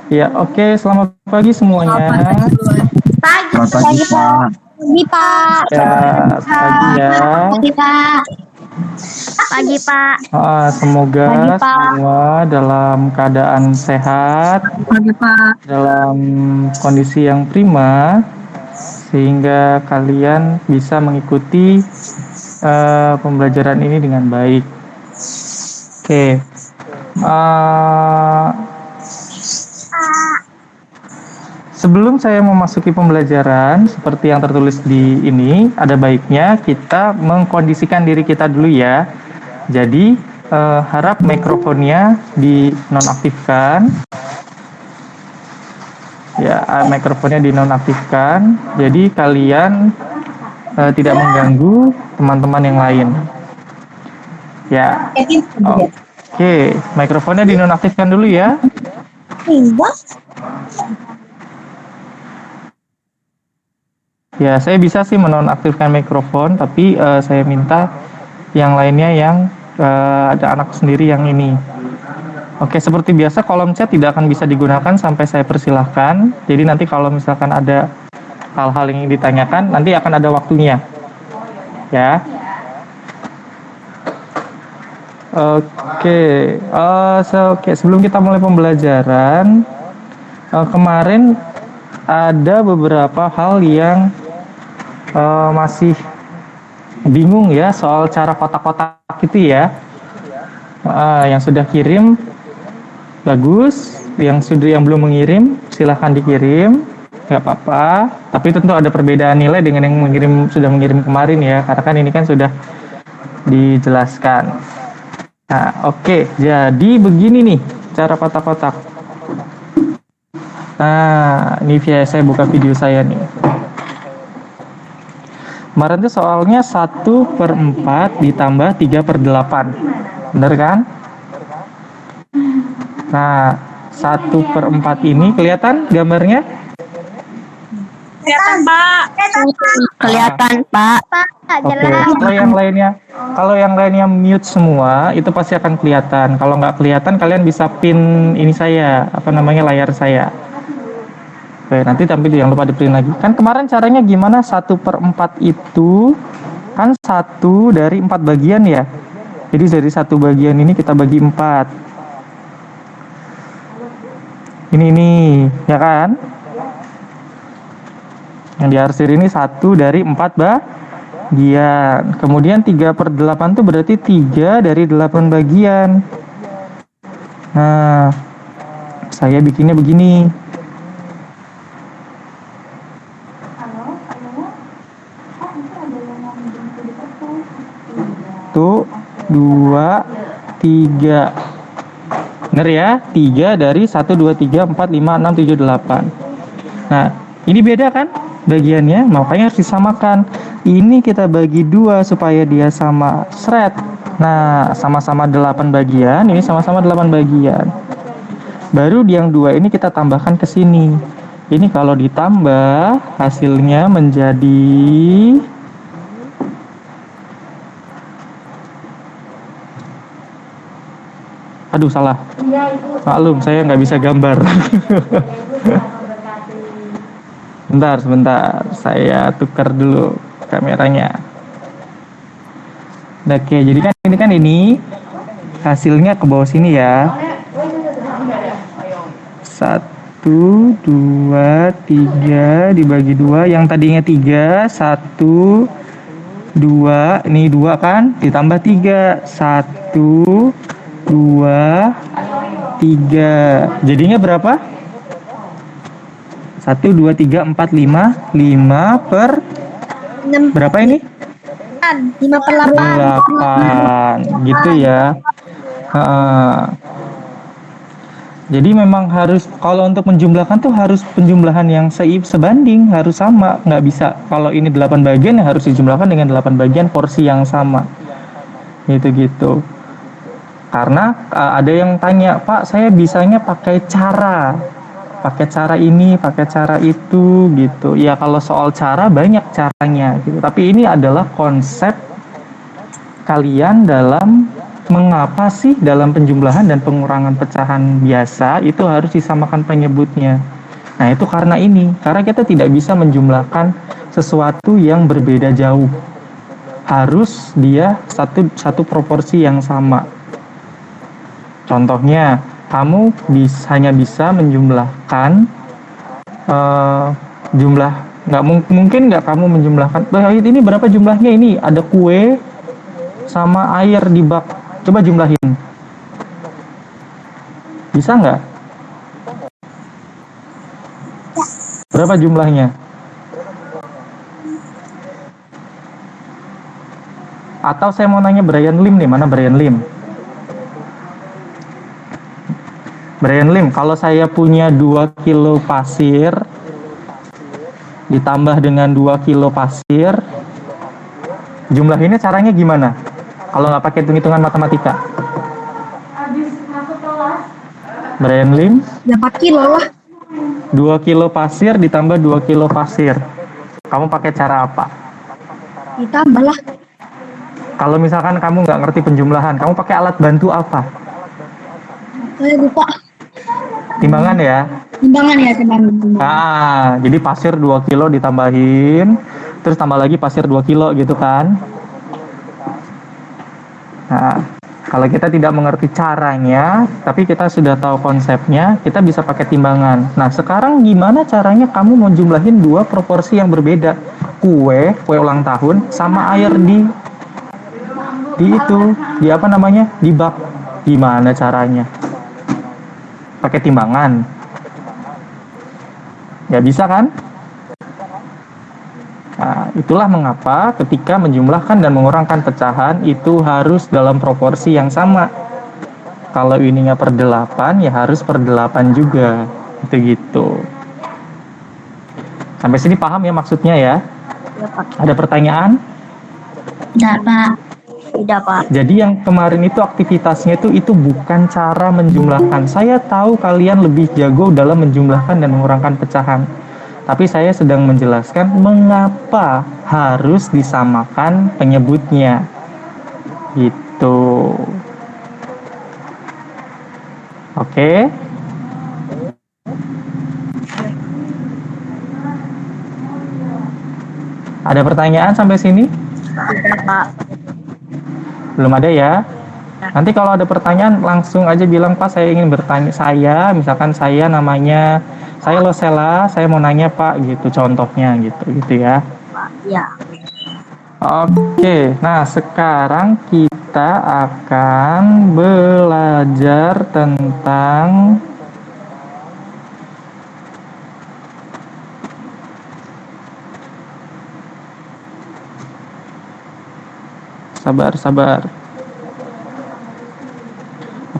Ya, oke. Selamat pagi semuanya. Selamat pagi, Pak. Pagi, Pak. Ya, pagi ya. Pagi, Pak. Pagi, Pak. Semoga Pagi, Pak. semua dalam keadaan sehat, Pagi, Pak. dalam kondisi yang prima, sehingga kalian bisa mengikuti pembelajaran ini dengan baik. Oke. Sebelum saya memasuki pembelajaran, seperti yang tertulis di ini, ada baiknya kita mengkondisikan diri kita dulu ya. Jadi, harap mikrofonnya dinonaktifkan. Ya, mikrofonnya dinonaktifkan. Jadi, kalian tidak mengganggu teman-teman yang lain. Ya, oke. Mikrofonnya dinonaktifkan dulu ya. Ya, saya bisa sih menonaktifkan mikrofon, tapi saya minta yang lainnya yang ada anak sendiri yang ini. Oke, seperti biasa kolom chat tidak akan bisa digunakan sampai saya persilahkan. Jadi nanti kalau misalkan ada hal-hal yang ingin ditanyakan, nanti akan ada waktunya. Ya. Oke, sebelum kita mulai pembelajaran, kemarin ada beberapa hal yang masih bingung ya soal cara kotak-kotak itu ya. Yang sudah kirim bagus, yang belum mengirim silahkan dikirim, nggak apa-apa. Tapi tentu ada perbedaan nilai dengan yang sudah mengirim kemarin ya, karena kan ini kan sudah dijelaskan. Nah, oke, jadi begini nih cara kotak-kotak. Nah, ini saya buka video saya nih. Kemarin tuh soalnya 1/4 ditambah 3/8. Bener kan? Nah, 1/4 ini kelihatan gambarnya? Kelihatan, Pak. Kelihatan, Pak. Oke, kalau yang lainnya mute semua, itu pasti akan kelihatan. Kalau nggak kelihatan, kalian bisa pin ini saya, layar saya. Oke, nanti tampil jangan lupa di-print lagi. Kan kemarin caranya gimana? 1/4 itu kan 1 dari 4 bagian ya. Jadi dari 1 bagian ini kita bagi 4. Ini, ya kan? Yang diarsir ini 1 dari 4 bagian. Kemudian 3/8 itu berarti 3 dari 8 bagian. Nah, saya bikinnya begini. 2, 3. Bener ya? 3 dari 1, 2, 3, 4, 5, 6, 7, 8. Nah, ini beda kan bagiannya, makanya harus disamakan. Ini kita bagi 2 supaya dia sama seret. Nah, sama-sama 8 bagian, ini sama-sama 8 bagian. Baru yang 2 ini kita tambahkan ke sini. Ini kalau ditambah hasilnya menjadi aduh salah. Maklum saya nggak bisa gambar. Sebentar. Saya tukar dulu kameranya. Oke, jadi kan ini hasilnya ke bawah sini ya. 1, 2, 3 dibagi 2. Yang tadinya 3, 1, 2. Ini 2 kan? Ditambah 3. 1, 2, 3. Jadinya berapa? 1, 2, 3, 4, 5. 5 per 6. Berapa ini? 5/8. 8. Gitu ya. Jadi memang harus, kalau untuk menjumlahkan tuh harus penjumlahan yang sebanding, harus sama. Nggak bisa, kalau ini 8 bagian ya harus dijumlahkan dengan 8 bagian porsi yang sama. Gitu. Karena ada yang tanya, Pak, saya bisanya pakai cara ini, pakai cara itu, gitu. Ya kalau soal cara banyak caranya, gitu. Tapi ini adalah konsep kalian dalam mengapa sih dalam penjumlahan dan pengurangan pecahan biasa itu harus disamakan penyebutnya? Nah, itu karena karena kita tidak bisa menjumlahkan sesuatu yang berbeda jauh. Harus dia satu proporsi yang sama. Contohnya, kamu hanya bisa menjumlahkan jumlah, mungkin nggak kamu menjumlahkan, ini berapa jumlahnya, ini ada kue sama air di bak, coba jumlahin, bisa nggak? Berapa jumlahnya? Atau saya mau nanya Brian Lim nih, mana Brian Lim? Brian Lim, kalau saya punya 2 kilo pasir ditambah dengan 2 kilo pasir, jumlah ini caranya gimana? Kalau nggak pakai hitung-hitungan matematika. Brian Lim? 8 kilo lah. 2 kilo pasir ditambah 2 kilo pasir. Kamu pakai cara apa? Ditambah lah. Kalau misalkan kamu nggak ngerti penjumlahan, kamu pakai alat bantu apa? Saya lupa. Timbangan ya? Timbangan ya, timbangan. Nah, jadi pasir 2 kilo ditambahin, terus tambah lagi pasir 2 kilo gitu kan? Nah, kalau kita tidak mengerti caranya, tapi kita sudah tahu konsepnya, kita bisa pakai timbangan. Nah, sekarang gimana caranya kamu mau jumlahin 2 proporsi yang berbeda? Kue ulang tahun, sama air di apa namanya? Di bak. Gimana caranya? Pakai timbangan? Ya bisa kan? Nah, itulah mengapa ketika menjumlahkan dan mengurangkan pecahan itu harus dalam proporsi yang sama. Kalau ininya per 8, ya harus per 8 juga. Gitu. Sampai sini paham ya maksudnya ya? Ya, Pak. Ada pertanyaan? Tidak, Pak. Tidak, Pak. Jadi yang kemarin itu aktivitasnya itu bukan cara menjumlahkan. Saya tahu kalian lebih jago dalam menjumlahkan dan mengurangkan pecahan. Tapi saya sedang menjelaskan mengapa harus disamakan penyebutnya. Gitu. Oke. Ada pertanyaan sampai sini? Tidak, Pak. Belum ada ya? Nanti kalau ada pertanyaan langsung aja bilang, Pak, saya ingin bertanya, misalkan saya namanya, saya Losela, saya mau nanya Pak, gitu contohnya gitu ya. Ya. Oke, nah sekarang kita akan belajar tentang sabar.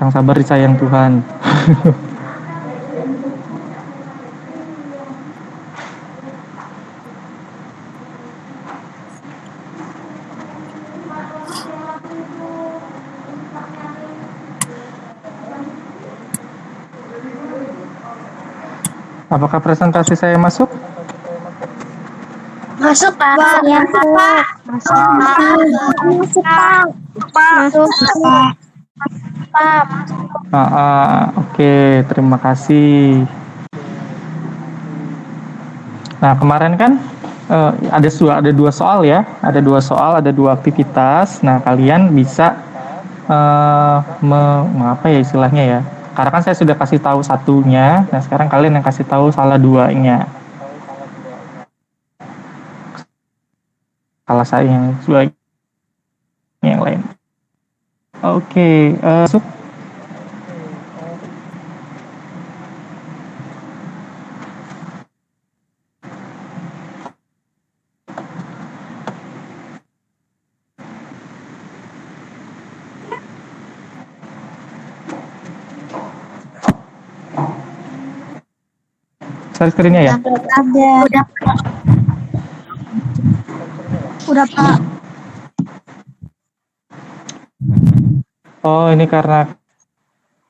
Orang sabar disayang Tuhan. Apakah presentasi saya masuk? Masuk, Pak. Masuk, Pak. Masuk, Pak. Masuk, Pak. Oke, terima kasih. Nah, kemarin kan ada dua soal ya, ada 2 soal, ada 2 aktivitas. Nah, kalian bisa apa ya istilahnya ya? Karena kan saya sudah kasih tahu satunya, nah sekarang kalian yang kasih tahu salah 2-nya. Salah saya yang 2 yang lain. Oke, masuk. Share screen-nya ya? Ada. Udah, Pak. Oh, ini karena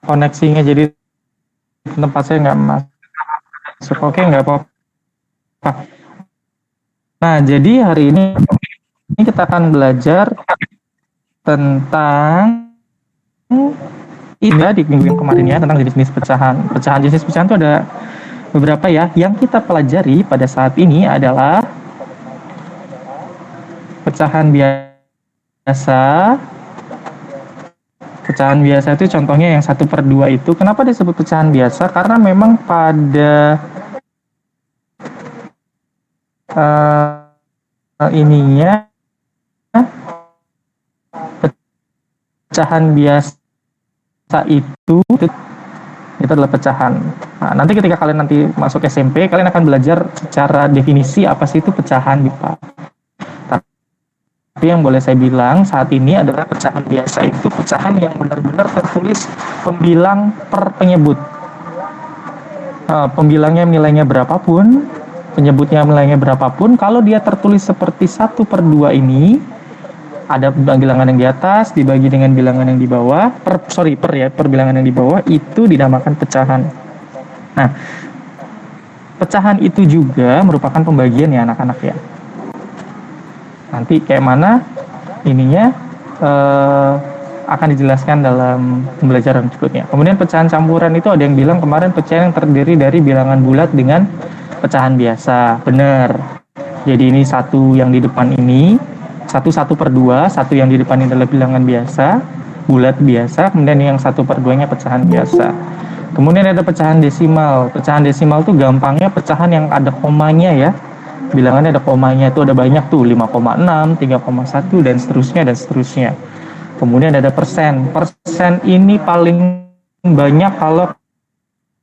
koneksinya jadi tempat saya nggak masuk. Oke, nggak apa-apa. Nah, jadi hari ini kita akan belajar tentang ini di minggu yang kemarin ya tentang jenis pecahan. Jenis pecahan itu ada beberapa ya. Yang kita pelajari pada saat ini adalah pecahan biasa. Pecahan biasa itu contohnya yang 1/2 itu. Kenapa disebut pecahan biasa? Karena memang pada ininya pecahan biasa itu adalah pecahan. Nah, nanti ketika kalian nanti masuk SMP, kalian akan belajar secara definisi apa sih itu pecahan BIPA. Tapi yang boleh saya bilang saat ini adalah pecahan biasa itu pecahan yang benar-benar tertulis pembilang per penyebut. Pembilangnya nilainya berapapun, penyebutnya nilainya berapapun, kalau dia tertulis seperti 1/2 ini, ada bilangan yang di atas dibagi dengan bilangan yang di bawah, per bilangan yang di bawah itu dinamakan pecahan. Nah, pecahan itu juga merupakan pembagian ya anak-anak ya. Nanti kayak mana ininya akan dijelaskan dalam pembelajaran berikutnya. Kemudian pecahan campuran itu ada yang bilang kemarin pecahan yang terdiri dari bilangan bulat dengan pecahan biasa. Benar. Jadi ini satu yang di depan ini 1/2, satu yang di depan ini adalah bilangan biasa, bulat biasa, kemudian yang 1/2-nya pecahan biasa. Kemudian ada pecahan desimal. Pecahan desimal itu gampangnya pecahan yang ada komanya ya. Bilangannya ada komanya, itu ada banyak tuh, 5,6, 3,1 dan seterusnya. Kemudian ada persen. Persen ini paling banyak kalau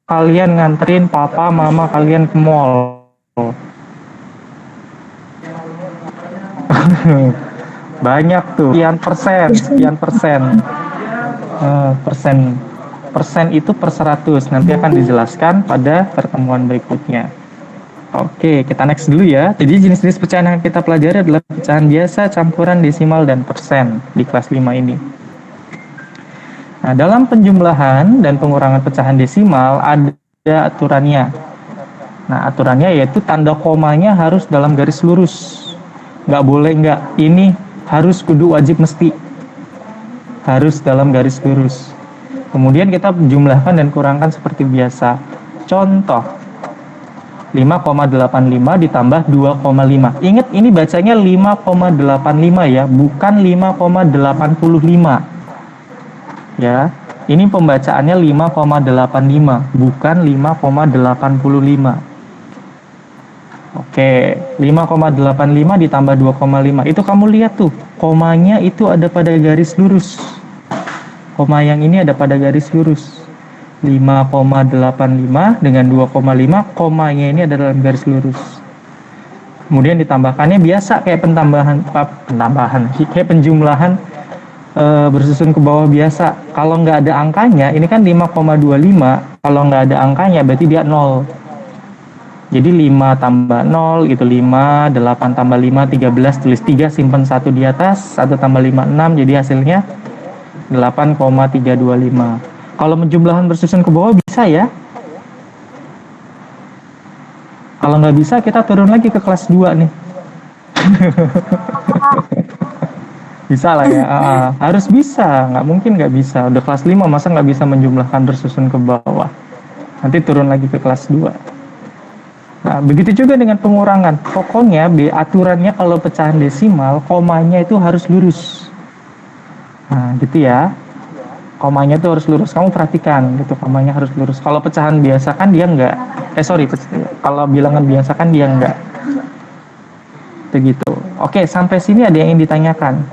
kalian nganterin papa mama kalian ke mall. Banyak tuh, sekian persen. Persen itu per 100, nanti akan dijelaskan pada pertemuan berikutnya. Oke, kita next dulu ya. Jadi jenis-jenis pecahan yang kita pelajari adalah pecahan biasa, campuran, desimal, dan persen di kelas 5 ini. Nah, dalam penjumlahan dan pengurangan pecahan desimal ada aturannya. Nah, aturannya yaitu tanda komanya harus dalam garis lurus. Nggak boleh nggak. Ini harus kudu wajib mesti. Harus dalam garis lurus. Kemudian kita jumlahkan dan kurangkan seperti biasa. Contoh, 5,85 ditambah 2,5. Ingat ini bacanya 5,85 ya, bukan 5,85. Ya, ini pembacaannya 5,85, bukan 5,85. Oke, 5,85 ditambah 2,5. Itu kamu lihat tuh, komanya itu ada pada garis lurus. Koma yang ini ada pada garis lurus. 5,85 dengan 2,5, komanya ini ada dalam garis lurus. Kemudian ditambahkannya biasa kayak kayak penjumlahan bersusun ke bawah biasa. Kalau nggak ada angkanya, ini kan 5,25, kalau nggak ada angkanya berarti dia 0. Jadi 5 tambah 0 itu 5, 8 tambah 5, 13, tulis 3, simpan 1 di atas, 1 tambah 5, 6, jadi hasilnya 8,325. Kalau penjumlahan bersusun ke bawah bisa ya. Kalau nggak bisa kita turun lagi ke kelas 2 nih. Bisa lah ya. Harus bisa, nggak mungkin nggak bisa. Udah kelas 5 masa nggak bisa menjumlahkan bersusun ke bawah. Nanti turun lagi ke kelas 2. Nah, begitu juga dengan pengurangan. Pokoknya aturannya kalau pecahan desimal, komanya itu harus lurus. Nah, gitu ya. Komanya itu harus lurus. Kamu perhatikan gitu, komanya harus lurus. Kalau pecahan biasa kan dia enggak. Kalau bilangan biasa kan dia enggak. Begitu. Oke, sampai sini ada yang ingin ditanyakan?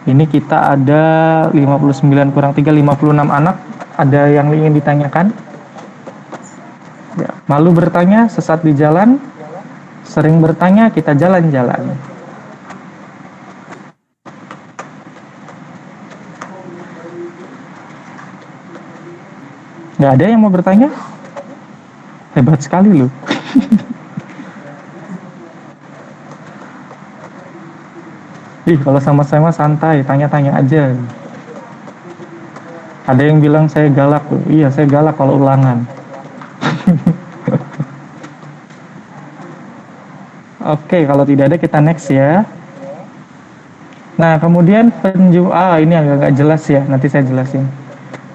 Ini kita ada 59 kurang 3, 56 anak. Ada yang ingin ditanyakan? Ya. Malu bertanya, sesat di jalan. Sering bertanya, kita jalan-jalan. Nggak ada yang mau bertanya? Hebat sekali loh. Kalau sama-sama santai, tanya-tanya aja. Ada yang bilang saya galak loh. Iya, saya galak kalau ulangan. Oke, kalau tidak ada kita next ya. Nah, kemudian ini agak jelas ya, nanti saya jelasin.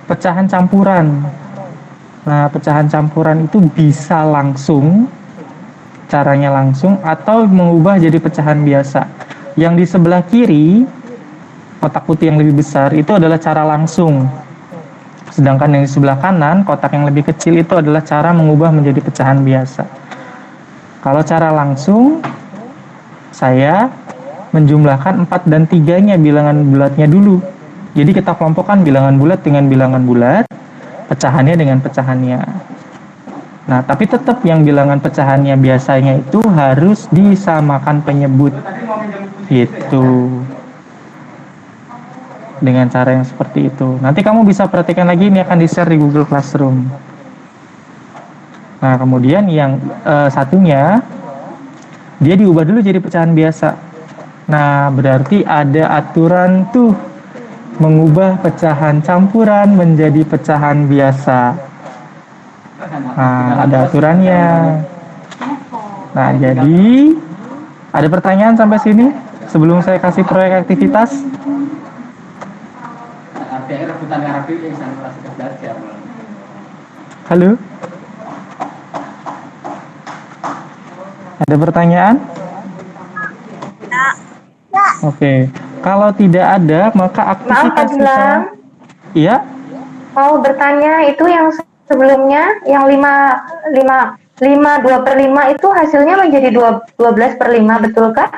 Pecahan campuran. Nah, pecahan campuran itu bisa langsung, caranya langsung, atau mengubah jadi pecahan biasa. Yang di sebelah kiri, kotak putih yang lebih besar, itu adalah cara langsung. Sedangkan yang di sebelah kanan, kotak yang lebih kecil itu adalah cara mengubah menjadi pecahan biasa. Kalau cara langsung, saya menjumlahkan 4 dan 3-nya bilangan bulatnya dulu. Jadi kita kelompokkan bilangan bulat dengan bilangan bulat, pecahannya dengan pecahannya. Nah, tapi tetap yang bilangan pecahannya biasanya itu harus disamakan penyebut. Gitu. Dengan cara yang seperti itu. Nanti kamu bisa perhatikan lagi, ini akan di-share di Google Classroom. Nah, kemudian yang satunya, dia diubah dulu jadi pecahan biasa. Nah, berarti ada aturan tuh mengubah pecahan campuran menjadi pecahan biasa. Nah, ada aturannya. Nah, jadi ada pertanyaan sampai sini sebelum saya kasih proyek aktivitas? Halo? Ada pertanyaan? Oke, kalau tidak ada maka aktivitas kita. Iya? Mau bertanya, itu yang sebelumnya yang 2/5 itu hasilnya menjadi 12/5, betulkah?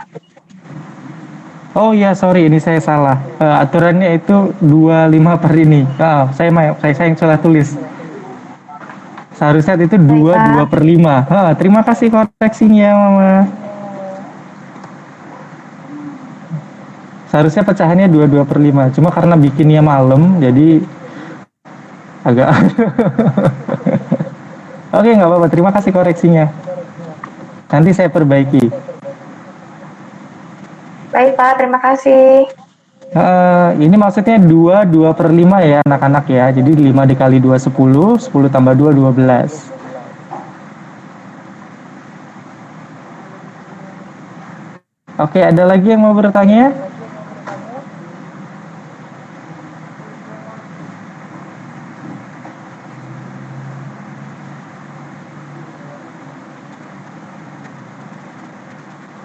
Oh ya, sorry, ini saya salah. Aturannya itu 25 per ini. Saya yang salah tulis. Seharusnya itu 2/5. Terima kasih koreksinya, Mama. Seharusnya pecahannya 2/5. Cuma karena bikinnya malam, jadi agak. Oke, nggak apa-apa. Terima kasih koreksinya. Nanti saya perbaiki. Baik Pak, terima kasih. Ini maksudnya 2/5 ya anak-anak ya. Jadi 5 dikali 2 10, 10 tambah 2 12. Oke, ada lagi yang mau bertanya?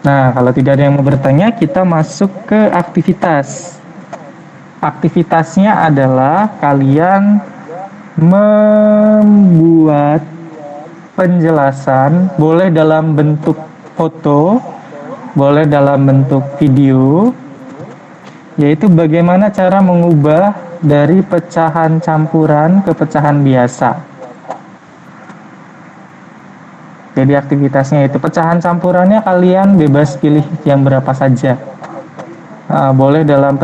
Nah, kalau tidak ada yang mau bertanya, kita masuk ke aktivitas. Aktivitasnya adalah kalian membuat penjelasan, boleh dalam bentuk foto, boleh dalam bentuk video, yaitu bagaimana cara mengubah dari pecahan campuran ke pecahan biasa. Jadi aktivitasnya itu pecahan campurannya kalian bebas pilih yang berapa saja. Boleh dalam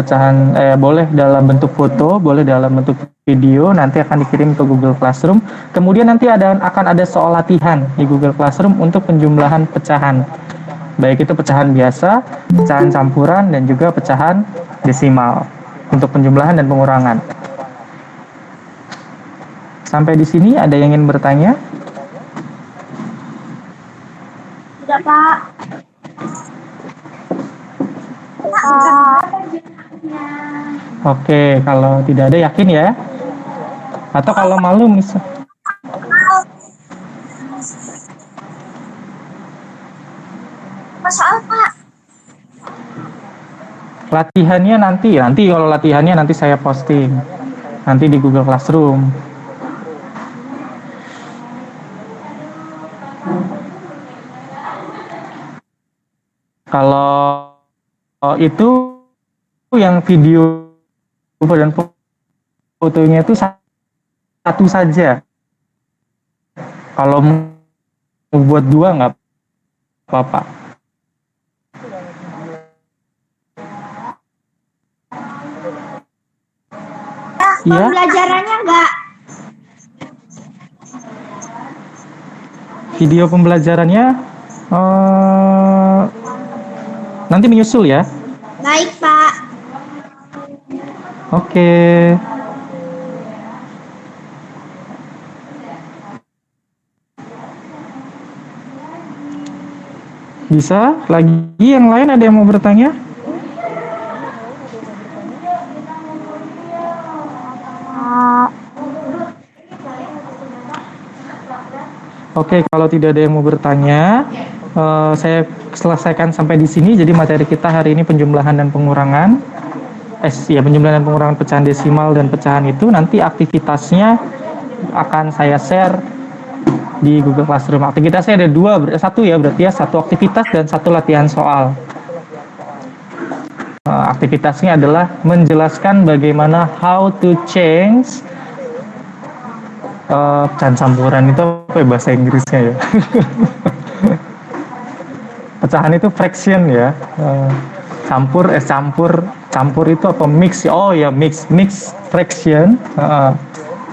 boleh dalam bentuk foto, boleh dalam bentuk video. Nanti akan dikirim ke Google Classroom. Kemudian nanti akan ada soal latihan di Google Classroom untuk penjumlahan pecahan. Baik itu pecahan biasa, pecahan campuran, dan juga pecahan desimal untuk penjumlahan dan pengurangan. Sampai di sini ada yang ingin bertanya? Tidak, Pak. Oke, kalau tidak ada yakin ya? Atau kalau malu misal? Soal, Pak. Latihannya nanti kalau latihannya nanti saya posting. Nanti di Google Classroom. Kalau itu yang video dan fotonya itu satu saja. Kalau mau buat 2 nggak apa-apa. Ya, pembelajarannya nggak? Video pembelajarannya nanti menyusul ya. Baik, Pak. Oke. Bisa? Lagi yang lain ada yang mau bertanya? Oke, kalau tidak ada yang mau bertanya, saya selesaikan sampai di sini. Jadi materi kita hari ini penjumlahan dan pengurangan. Penjumlahan dan pengurangan pecahan desimal dan pecahan itu nanti aktivitasnya akan saya share di Google Classroom. Aktivitasnya ada satu aktivitas dan satu latihan soal. Aktivitasnya adalah menjelaskan bagaimana how to change pecahan campuran itu apa ya bahasa Inggrisnya ya? Pecahan itu fraction ya. Campur itu apa mix? Oh ya mix fraction.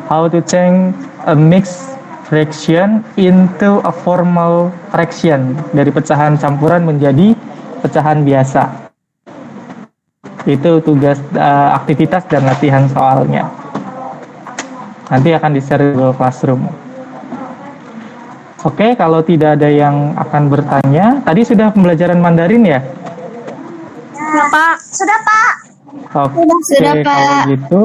How to change a mix fraction into a formal fraction, dari pecahan campuran menjadi pecahan biasa. Itu tugas aktivitas dan latihan soalnya. Nanti akan di-share di Google Classroom. Oke, kalau tidak ada yang akan bertanya, tadi sudah pembelajaran Mandarin ya? Ya, Pak. Sudah, Pak. Oke, Sudah, Pak. kalau gitu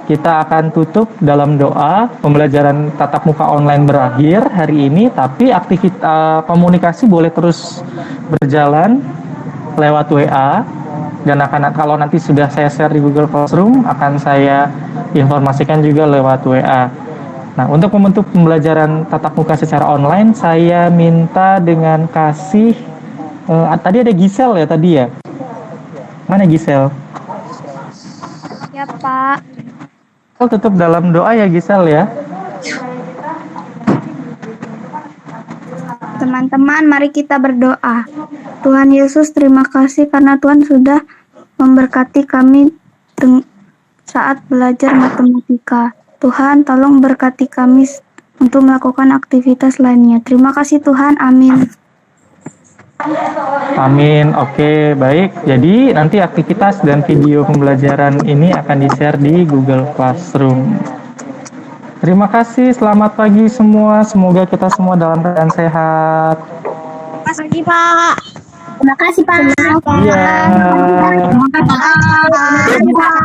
kita akan tutup dalam doa. Pembelajaran tatap muka online berakhir hari ini, tapi aktivitas komunikasi boleh terus berjalan lewat WA. Dan kalau nanti sudah saya share di Google Classroom, akan saya informasikan juga lewat WA. Nah, untuk membentuk pembelajaran tatap muka secara online, saya minta dengan kasih, tadi ada Gisel ya tadi ya? Mana Gisel? Ya, Pak. Tutup dalam doa ya Gisel ya. Teman-teman, mari kita berdoa. Tuhan Yesus, terima kasih karena Tuhan sudah memberkati kami saat belajar matematika. Tuhan, tolong berkati kami untuk melakukan aktivitas lainnya. Terima kasih Tuhan, amin. Amin. Oke, baik. Jadi nanti aktivitas dan video pembelajaran ini akan di-share di Google Classroom. Terima kasih, selamat pagi semua. Semoga kita semua dalam keadaan sehat. Terima kasih, Pak. Terima kasih, Pak. Iya. Terima kasih, Pak.